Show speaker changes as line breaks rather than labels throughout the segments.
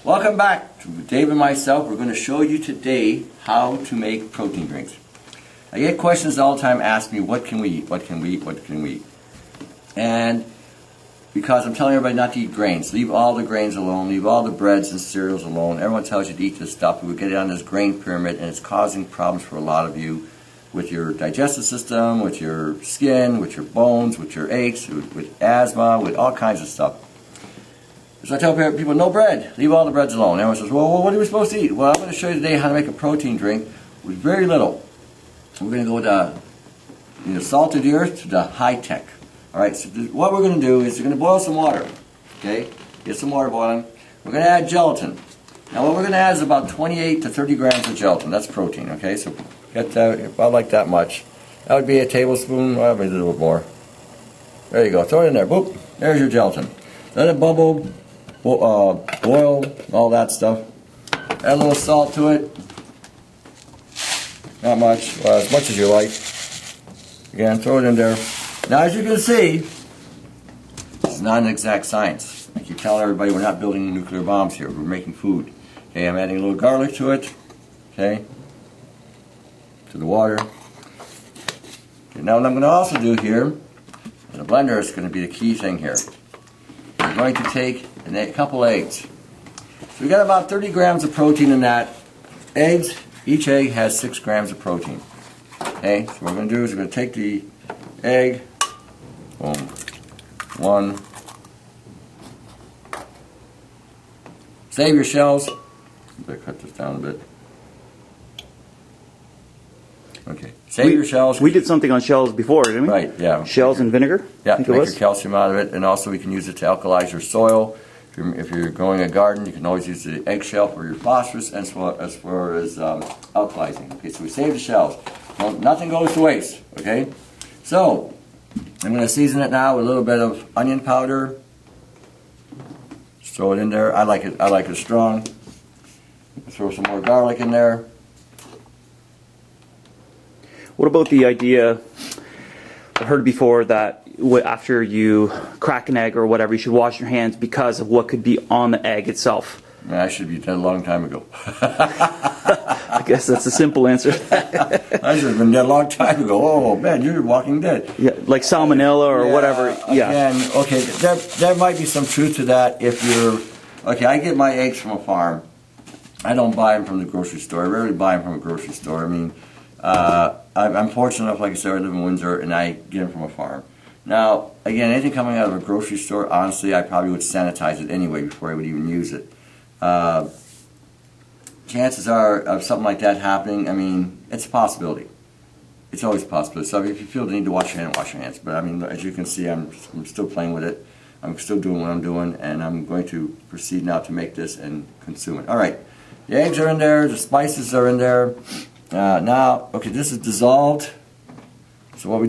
Welcome back to Dave and myself. We're going to show you today how to make protein drinks. I get questions all the time asking me, what can we eat? What can we eat? What can we eat? And because I'm telling everybody not to eat grains. Leave all the grains alone. Leave all the breads and cereals alone. Everyone tells you to eat this stuff. We get it on this grain pyramid, and it's causing problems for a lot of you with your digestive system, with your skin, with your bones, with your aches, with asthma, with all kinds of stuff. So I tell people, no bread. Leave all the breads alone. Everyone says, well, what are we supposed to eat? Well, I'm going to show you today how to make a protein drink with very little. We're going to go with the salt of the earth to the high tech. All right, so what we're going to do is we're going to boil some water. Okay, get some water boiling. We're going to add gelatin. Now what we're going to add is about 28 to 30 grams of gelatin. That's protein, okay? So get about like that much. That would be a tablespoon, well, maybe a little bit more. There you go, throw it in there, boop, there's your gelatin. Let it bubble. Boil, all that stuff. Add a little salt to it. Not much, as much as you like. Again, throw it in there. Now, as you can see, this is not an exact science. I keep telling everybody we're not building nuclear bombs here. We're making food. Okay, I'm adding a little garlic to it. Okay, to the water. Okay, now what I'm going to also do here, in the blender is going to be the key thing here. We're going to take a couple eggs. So we got about 30 grams of protein in that. Eggs, each egg has 6 grams of protein. Okay, so what we're going to do is we're going to take the egg, boom, one. Save your shells. Better cut this down a bit. Okay, save your shells.
We did something on shells before, didn't we?
Right, yeah.
Shells and vinegar?
Yeah, to make your calcium out of it, and also we can use it to alkalize your soil. If you're growing a garden, you can always use the eggshell for your phosphorus as far as alkalizing. Okay, so we save the shells. Well, nothing goes to waste, okay? So, I'm going to season it now with a little bit of onion powder. Just throw it in there. I like it strong. Throw some more garlic in there.
What about the idea, I've heard before that after you crack an egg or whatever, you should wash your hands because of what could be on the egg itself?
I should be dead a long time ago.
I guess that's a simple answer.
I should have been dead a long time ago. Oh man, you're Walking Dead.
Yeah, like salmonella or whatever. Yeah.
Again, okay, there might be some truth to that if you're... Okay, I get my eggs from a farm. I don't buy them from the grocery store. I rarely buy them from a grocery store. I mean, I'm fortunate enough, like I said, I live in Windsor, and I get them from a farm. Now, again, anything coming out of a grocery store, honestly, I probably would sanitize it anyway before I would even use it. Chances are of something like that happening, I mean, it's a possibility. It's always a possibility. So if you feel the need to wash your hands, wash your hands. But I mean, as you can see, I'm still playing with it. I'm still doing what I'm doing, and I'm going to proceed now to make this and consume it. All right, the eggs are in there, the spices are in there. Now, okay, this is dissolved. So what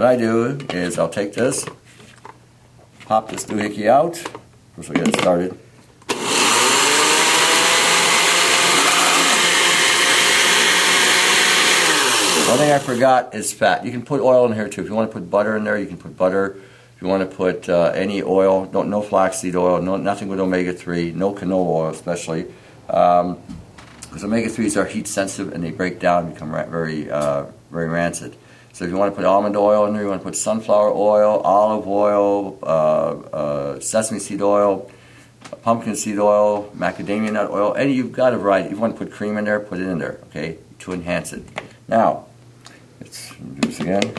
I do is I'll take this, pop this doohickey out. First I'll get it started. One thing I forgot is fat. You can put oil in here too. If you want to put butter in there, you can put butter. If you want to put any oil, no flaxseed oil, nothing with omega-3, no canola oil especially. Because omega-3s are heat sensitive and they break down and become very rancid. So if you want to put almond oil in there, you want to put sunflower oil, olive oil, sesame seed oil, pumpkin seed oil, macadamia nut oil, and you've got a variety. If you want to put cream in there, put it in there, okay, to enhance it. Now, let's do this again.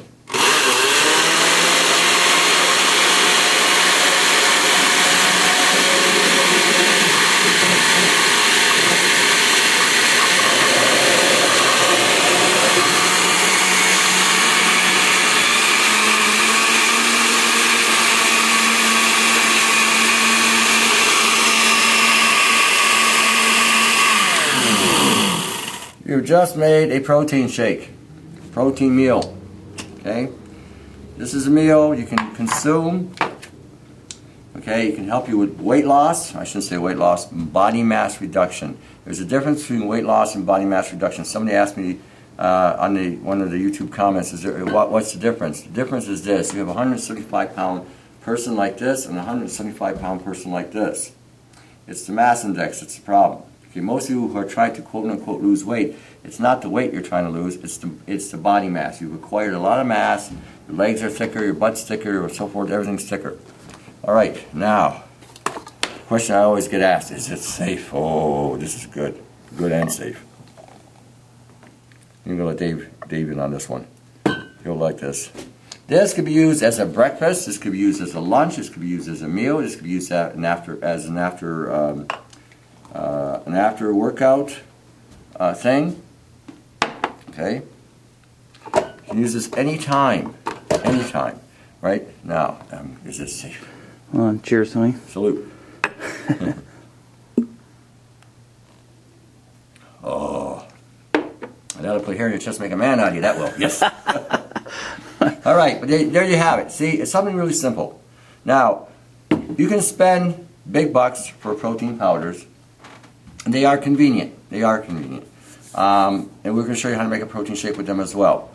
You've just made a protein shake, protein meal, okay? This is a meal you can consume, okay? It can help you with weight loss, I shouldn't say weight loss, body mass reduction. There's a difference between weight loss and body mass reduction. Somebody asked me on one of the YouTube comments, what's the difference? The difference is this: you have a 175-pound person like this and a 175-pound person like this. It's the mass index that's the problem. Okay, most of you who are trying to quote-unquote lose weight, it's not the weight you're trying to lose, it's the body mass. You've acquired a lot of mass, your legs are thicker, your butt's thicker, or so forth, everything's thicker. All right, now, question I always get asked, is it safe? Oh, this is good. Good and safe. I'm going to let Dave in on this one. He'll like this. This could be used as a breakfast. This could be used as a lunch. This could be used as a meal. This could be used as an after workout thing. Okay. You can use this anytime. Anytime. Right? Now, is this safe?
Well, cheers, honey.
Salute. Oh. That'll put hair in your chest, make a man out of you. That will. Yes. All right, but there you have it. See, it's something really simple. Now, you can spend big bucks for protein powders. And they are convenient. They are convenient. And we're going to show you how to make a protein shake with them as well.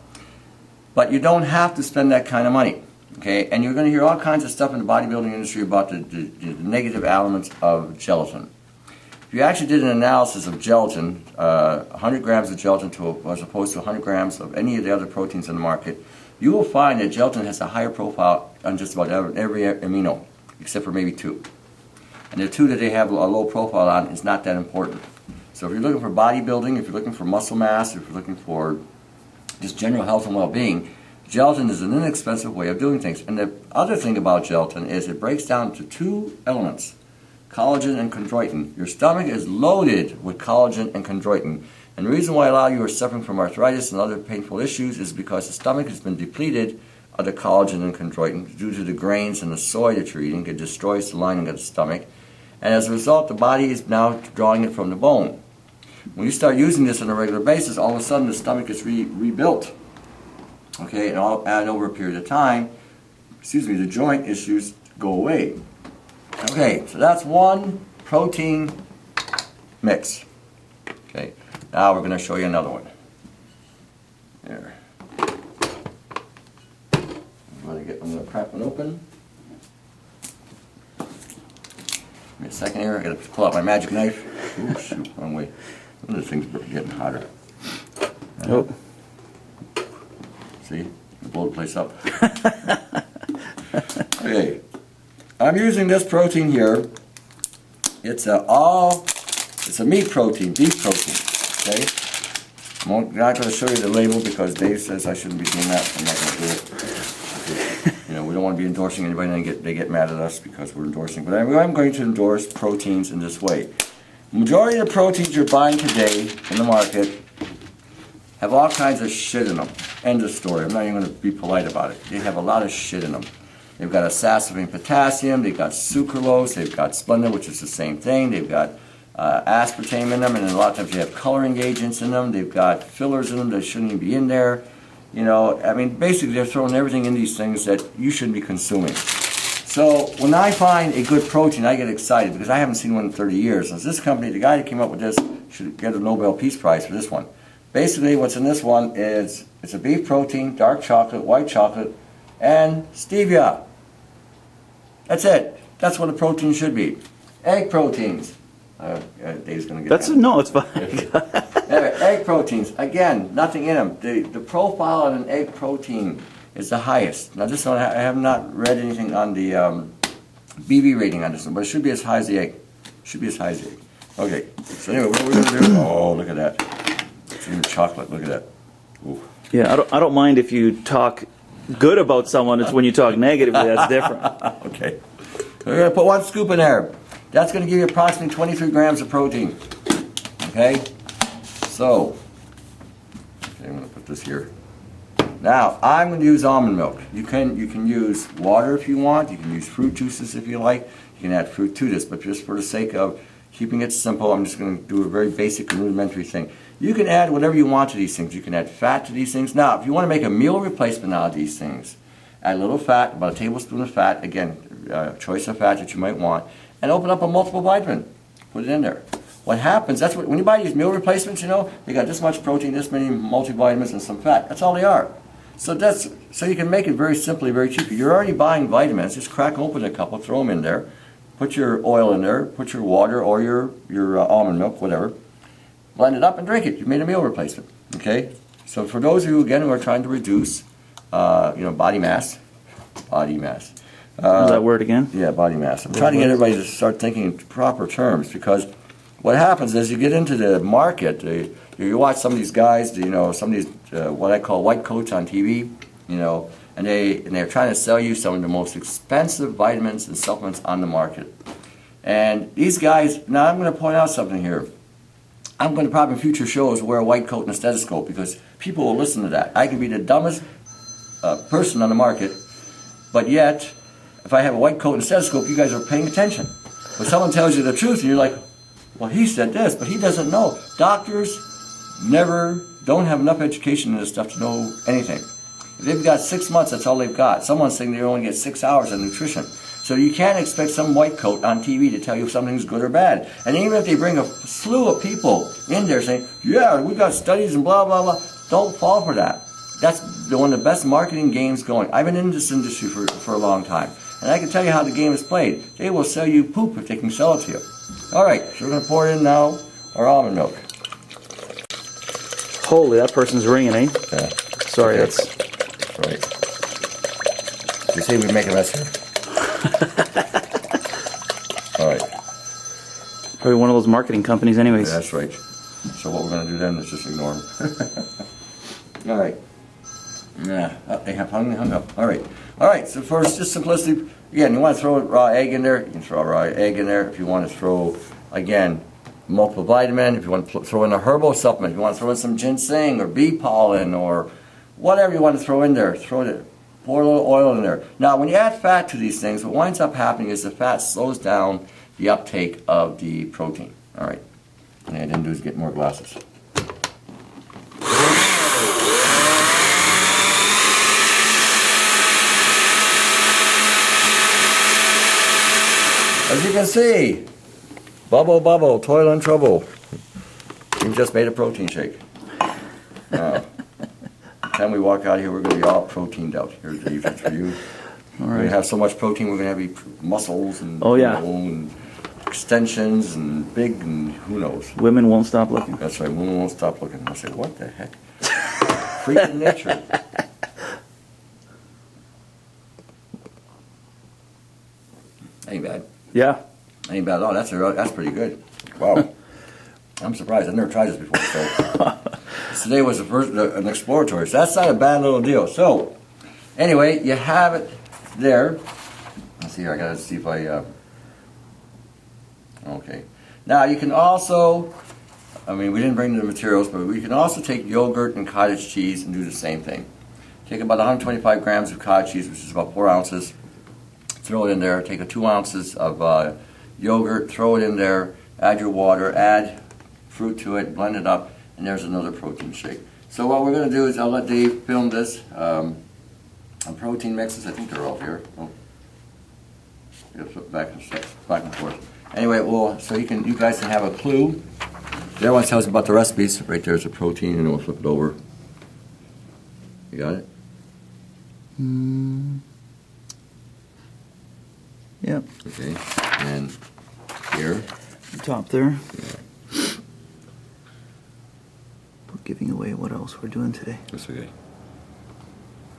But you don't have to spend that kind of money. Okay? And you're going to hear all kinds of stuff in the bodybuilding industry about the negative elements of gelatin. If you actually did an analysis of gelatin, 100 grams of gelatin as opposed to 100 grams of any of the other proteins in the market, you will find that gelatin has a higher profile on just about every amino, except for maybe 2. And the 2 that they have a low profile on is not that important. So if you're looking for bodybuilding, if you're looking for muscle mass, if you're looking for just general health and well-being, gelatin is an inexpensive way of doing things. And the other thing about gelatin is it breaks down to 2 elements, collagen and chondroitin. Your stomach is loaded with collagen and chondroitin. And the reason why a lot of you are suffering from arthritis and other painful issues is because the stomach has been depleted of the collagen and chondroitin due to the grains and the soy that you're eating. It destroys the lining of the stomach. And as a result, the body is now drawing it from the bone. When you start using this on a regular basis, all of a sudden the stomach is rebuilt. Okay, and over a period of time, the joint issues go away. Okay, so that's one protein mix. Okay, now we're going to show you another one. There. I'm going to crack one open. Give me a second here. I got to pull out my magic knife. Ooh, shoot, wrong way. One of the things are getting hotter.
Oh.
See, blow the place up. Okay, I'm using this protein here. It's a meat protein, beef protein. Okay, I'm not going to show you the label because Dave says I shouldn't be doing that. I'm not going to do it. Okay. You know, we don't want to be endorsing anybody, and they get mad at us because we're endorsing. But I'm going to endorse proteins in this way. The majority of the proteins you're buying today in the market have all kinds of shit in them. End of story. I'm not even going to be polite about it. They have a lot of shit in them. They've got aspartate potassium, they've got sucralose, they've got splenda, which is the same thing. They've got aspartame in them, and then a lot of times you have coloring agents in them. They've got fillers in them that shouldn't even be in there. You know, I mean, basically they're throwing everything in these things that you shouldn't be consuming. So when I find a good protein, I get excited because I haven't seen one in 30 years. And this company, the guy that came up with this, should get a Nobel Peace Prize for this one. Basically, what's in this one is it's a beef protein, dark chocolate, white chocolate, and stevia. That's it. That's what a protein should be. Egg proteins. Dave's going to get that.
No, it's fine.
Anyway, egg proteins. Again, nothing in them. The profile of an egg protein is the highest. Now, this one, I have not read anything on the BB rating on this one, but it should be as high as the egg. Should be as high as the egg. Okay. So anyway, what we're going to do? Oh, look at that. It's even chocolate. Look at that. Ooh.
Yeah, I don't mind if you talk good about someone. It's when you talk negatively that's different.
Okay. We're going to put 1 scoop in there. That's going to give you approximately 23 grams of protein. Okay? So, okay, I'm going to put this here. Now, I'm going to use almond milk. You can use water if you want. You can use fruit juices if you like. You can add fruit to this, but just for the sake of keeping it simple, I'm just going to do a very basic and rudimentary thing. You can add whatever you want to these things. You can add fat to these things. Now, if you want to make a meal replacement out of these things, add a little fat, about a tablespoon of fat, again, choice of fat that you might want, and open up a multiple vitamin. Put it in there. What happens, that's what, when you buy these meal replacements, you know, they got this much protein, this many multivitamins, and some fat. That's all they are. So you can make it very simply, very cheaply. You're already buying vitamins. Just crack open a couple, throw them in there, put your oil in there, put your water or your almond milk, whatever, blend it up and drink it. You made a meal replacement. Okay? So for those of you, again, who are trying to reduce, body mass.
What was that word again?
Yeah, body mass. I'm trying to get everybody to start thinking in proper terms, because what happens is you get into the market, you watch some of these guys, some of these what I call white coats on TV, and they're trying to sell you some of the most expensive vitamins and supplements on the market. And these guys, now I'm going to point out something here. I'm going to probably in future shows wear a white coat and a stethoscope, because people will listen to that. I can be the dumbest person on the market, but yet, if I have a white coat and a stethoscope, you guys are paying attention. But someone tells you the truth, and you're like, well, he said this, but he doesn't know. Doctors don't have enough education in this stuff to know anything. If they've got 6 months, that's all they've got. Someone's saying they only get 6 hours of nutrition. So you can't expect some white coat on TV to tell you if something's good or bad. And even if they bring a slew of people in there saying, yeah, we got studies and blah, blah, blah, don't fall for that. That's one of the best marketing games going. I've been in this industry for a long time. And I can tell you how the game is played. They will sell you poop if they can sell it to you. All right, so we're going to pour in now our almond milk.
Holy, that person's ringing, eh?
Yeah.
Sorry,
Okay.
that's
right. You say we make a mess here. All right.
probably one of those marketing companies anyways.
Yeah, that's right. So what we're going to do then is just ignore them. All right. Yeah, they have hung up. All right. All right, so for just simplicity, again, you want to throw a raw egg in there, you can throw a raw egg in there. If you want to throw, again, multiple vitamin, if you want to throw in a herbal supplement, if you want to throw in some ginseng or bee pollen or whatever you want to throw in there, throw it, pour a little oil in there. Now, when you add fat to these things, what winds up happening is the fat slows down the uptake of the protein. All right. And what I didn't do is get more glasses. As you can see, bubble, bubble, toil and trouble. You just made a protein shake. Now, by the time we walk out of here, we're going to be all proteined out. Here's Dave, that's for you.
All
We're
right.
going to have so much protein, we're going to have muscles and,
Oh, yeah.
and extensions and big and who knows.
Women won't stop looking.
That's right, women won't stop looking. I say, what the heck? Freaking nature. Ain't bad.
Yeah.
Ain't bad at all. That's pretty good. Wow. I'm surprised. I've never tried this before. So today was an exploratory. So that's not a bad little deal. So anyway, you have it there. Let's see here. I gotta see if I. Okay. Now you can also. I mean, we didn't bring the materials, but we can also take yogurt and cottage cheese and do the same thing. Take about 125 grams of cottage cheese, which is about 4 ounces. Throw it in there. Take 2 ounces of yogurt. Throw it in there. Add your water. Add fruit to it. Blend it up, and there's another protein shake. So what we're going to do is I'll let Dave film this. On protein mixes, I think they're all here. Oh. Yeah, flip back and forth. Anyway, so you guys can have a clue. There one tells you about the recipes. Right there's a protein, and then we'll flip it over. You got it?
Yep.
Okay. And here.
Top there. We're giving away what else we're doing today.
That's okay.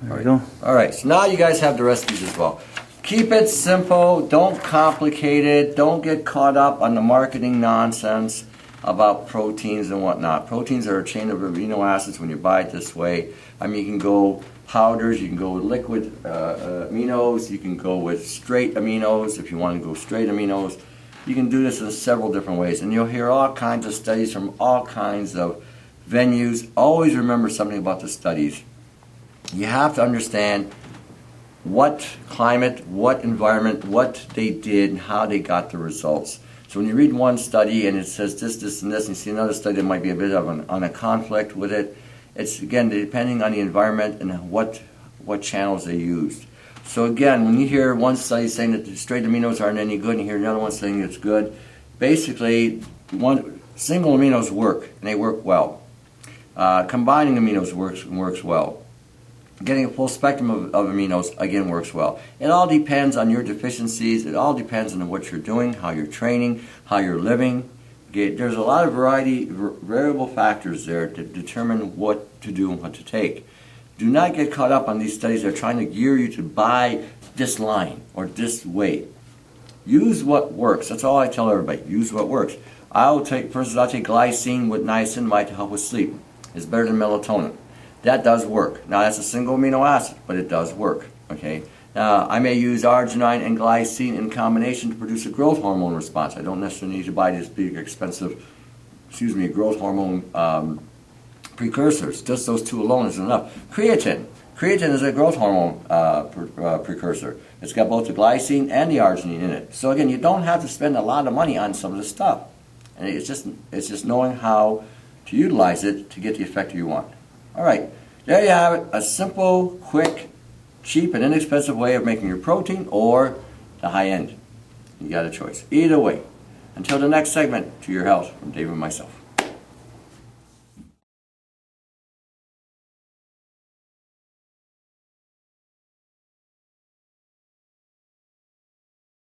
There we go.
All right, so now you guys have the recipes as well. Keep it simple. Don't complicate it. Don't get caught up on the marketing nonsense about proteins and whatnot. Proteins are a chain of amino acids when you buy it this way. I mean, you can go powders, you can go with liquid aminos, you can go with straight aminos if you want to go straight aminos. You can do this in several different ways, and you'll hear all kinds of studies from all kinds of venues. Always remember something about the studies. You have to understand what climate, what environment, what they did, and how they got the results. So when you read one study and it says this, this, and this, and you see another study that might be a bit of on a conflict with it, it's again depending on the environment and what channels they used. So again, when you hear one study saying that the straight aminos aren't any good, and you hear another one saying it's good, basically single aminos work, and they work well. Combining aminos works well. getting a full spectrum of aminos, again, works well. It all depends on your deficiencies. It all depends on what you're doing, how you're training, how you're living. Okay, there's a lot of variable factors there to determine what to do and what to take. Do not get caught up on these studies that are trying to gear you to buy this line or this weight. Use what works. That's all I tell everybody. Use what works. For instance, I'll take glycine with niacinamide to help with sleep. It's better than melatonin. That does work. Now that's a single amino acid, but it does work. Okay. Now I may use arginine and glycine in combination to produce a growth hormone response. I don't necessarily need to buy these big, expensive, growth hormone precursors. Just those two alone is enough. Creatine. Creatine is a growth hormone precursor. It's got both the glycine and the arginine in it. So again, you don't have to spend a lot of money on some of this stuff. And it's just knowing how to utilize it to get the effect you want. All right, there you have it. A simple, quick, cheap, and inexpensive way of making your protein or the high end. You got a choice. Either way. Until the next segment, to your health from Dave and myself.